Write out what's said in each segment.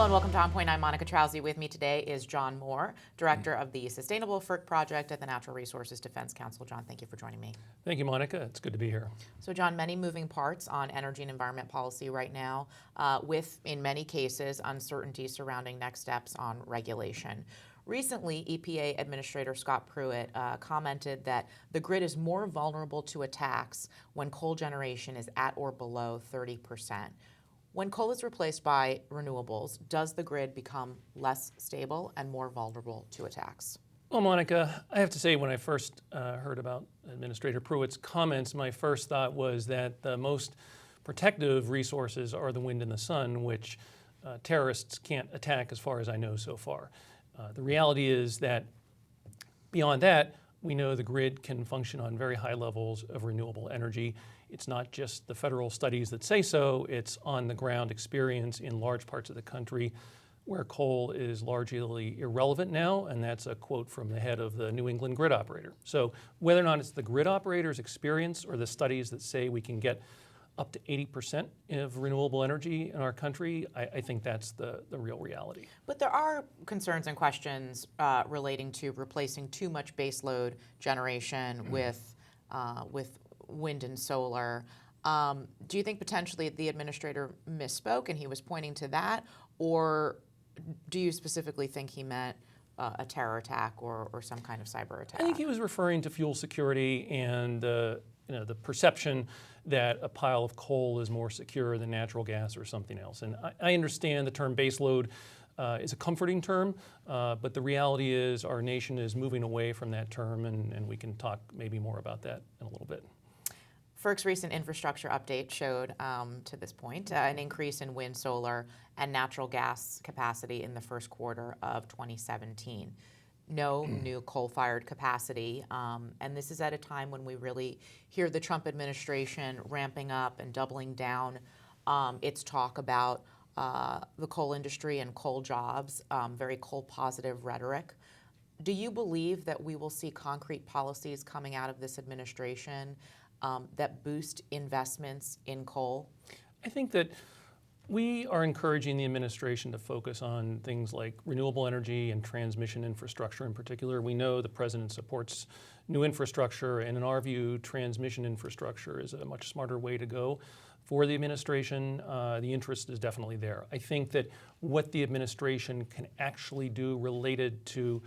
Hello and welcome to OnPoint. I'm Monica Trousey. With me today is John Moore, Director of the Sustainable FERC Project at the Natural Resources Defense Council. John, thank you for joining me. Thank you, Monica. It's good to be here. So, John, many moving parts on energy and environment policy right now, with, in many cases, uncertainty surrounding next steps on regulation. Recently, EPA Administrator Scott Pruitt commented that the grid is more vulnerable to attacks when coal generation is at or below 30%. When coal is replaced by renewables, does the grid become less stable and more vulnerable to attacks? Well, Monica, I have to say when I first heard about Administrator Pruitt's comments, my first thought was that the most protective resources are the wind and the sun, which terrorists can't attack as far as I know so far. The reality is that beyond that, we know the grid can function on very high levels of renewable energy. It's not just the federal studies that say so, it's on the ground experience in large parts of the country where coal is largely irrelevant now, and that's a quote from the head of the New England grid operator. So whether or not it's the grid operator's experience or the studies that say we can get up to 80% of renewable energy in our country, I think that's the real reality. But there are concerns and questions relating to replacing too much baseload generation with wind and solar. Do you think potentially the administrator misspoke and he was pointing to that, or do you specifically think he meant a terror attack or some kind of cyber attack? I think he was referring to fuel security and the perception that a pile of coal is more secure than natural gas or something else. And I understand the term baseload is a comforting term, but the reality is our nation is moving away from that term, and we can talk maybe more about that in a little bit. FERC's recent infrastructure update showed, to this point, an increase in wind, solar, and natural gas capacity in the first quarter of 2017. No new coal-fired capacity, and this is at a time when we really hear the Trump administration ramping up and doubling down its talk about the coal industry and coal jobs, very coal-positive rhetoric. Do you believe that we will see concrete policies coming out of this administration that boost investments in coal? I think that we are encouraging the administration to focus on things like renewable energy and transmission infrastructure in particular. We know the president supports new infrastructure, and in our view, transmission infrastructure is a much smarter way to go for the administration. The interest is definitely there. I think that what the administration can actually do related to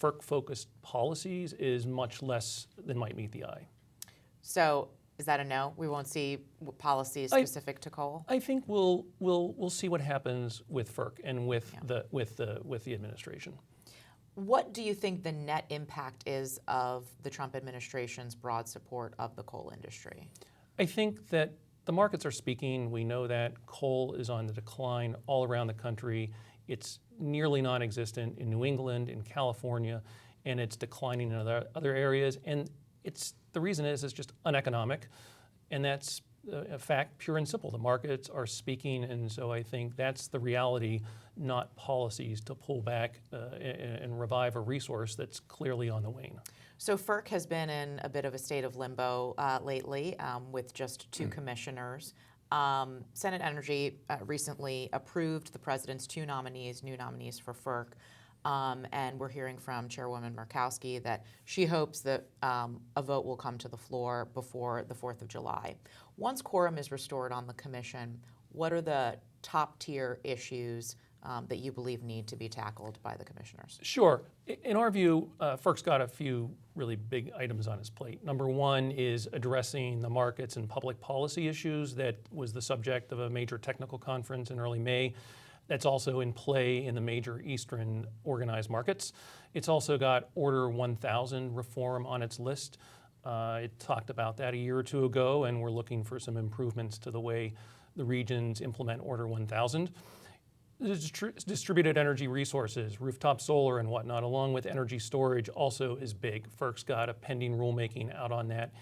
FERC-focused policies is much less than might meet the eye. So is that a no? We won't see policies specific to coal? I think we'll see what happens with FERC and with the administration. What do you think the net impact is of the Trump administration's broad support of the coal industry? I think that the markets are speaking. We know that coal is on the decline all around the country. It's nearly non-existent in New England, in California, and it's declining in other areas. And the reason is it's just uneconomic, and that's a fact, pure and simple. The markets are speaking, and so I think that's the reality, not policies to pull back and revive a resource that's clearly on the wane. So FERC has been in a bit of a state of limbo lately with just two commissioners. Senate Energy recently approved the president's new nominees for FERC. And we're hearing from Chairwoman Murkowski that she hopes that a vote will come to the floor before the 4th of July. Once quorum is restored on the commission, what are the top-tier issues that you believe need to be tackled by the commissioners? Sure. In our view, FERC's got a few really big items on its plate. Number one is addressing the markets and public policy issues that was the subject of a major technical conference in early May. That's also in play in the major Eastern organized markets. It's also got Order 1000 reform on its list. It talked about that a year or two ago, and we're looking for some improvements to the way the regions implement Order 1000. Distributed energy resources, rooftop solar and whatnot, along with energy storage also is big. FERC's got a pending rulemaking out on that,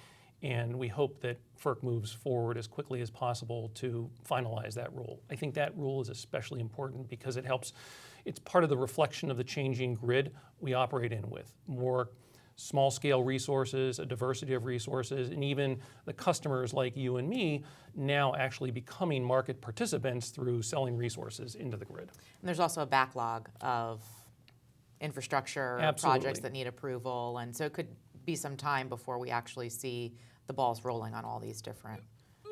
and we hope that FERC moves forward as quickly as possible to finalize that rule. I think that rule is especially important because it's part of the reflection of the changing grid we operate in, with more small-scale resources, a diversity of resources, and even the customers like you and me now actually becoming market participants through selling resources into the grid. And there's also a backlog of infrastructure Absolutely. projects that need approval, and so it could be some time before we actually see the balls rolling on all these different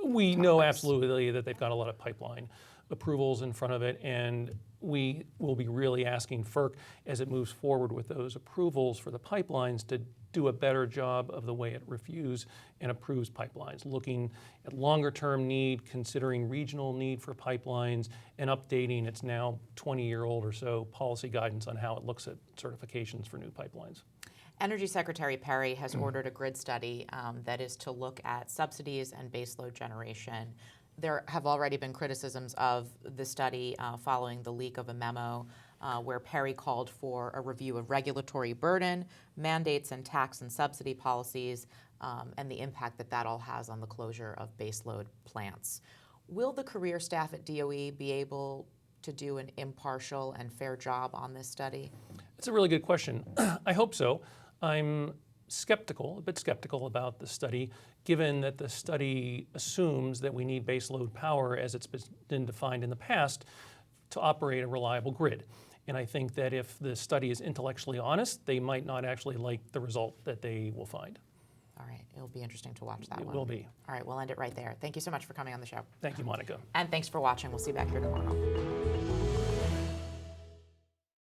We know topics. absolutely that they've got a lot of pipeline approvals in front of it, and we will be really asking FERC as it moves forward with those approvals for the pipelines to do a better job of the way it reviews and approves pipelines, looking at longer term need, considering regional need for pipelines, and updating its now 20-year-old or so policy guidance on how it looks at certifications for new pipelines. Energy Secretary Perry has ordered a grid study that is to look at subsidies and baseload generation. There have already been criticisms of the study following the leak of a memo where Perry called for a review of regulatory burden, mandates and tax and subsidy policies, and the impact that that all has on the closure of baseload plants. Will the career staff at DOE be able to do an impartial and fair job on this study? It's a really good question. I hope so. I'm skeptical, a bit skeptical about the study, given that the study assumes that we need baseload power as it's been defined in the past to operate a reliable grid. And I think that if the study is intellectually honest, they might not actually like the result that they will find. All right, it'll be interesting to watch that one. It will be. All right, we'll end it right there. Thank you so much for coming on the show. Thank you, Monica. And thanks for watching. We'll see you back here tomorrow.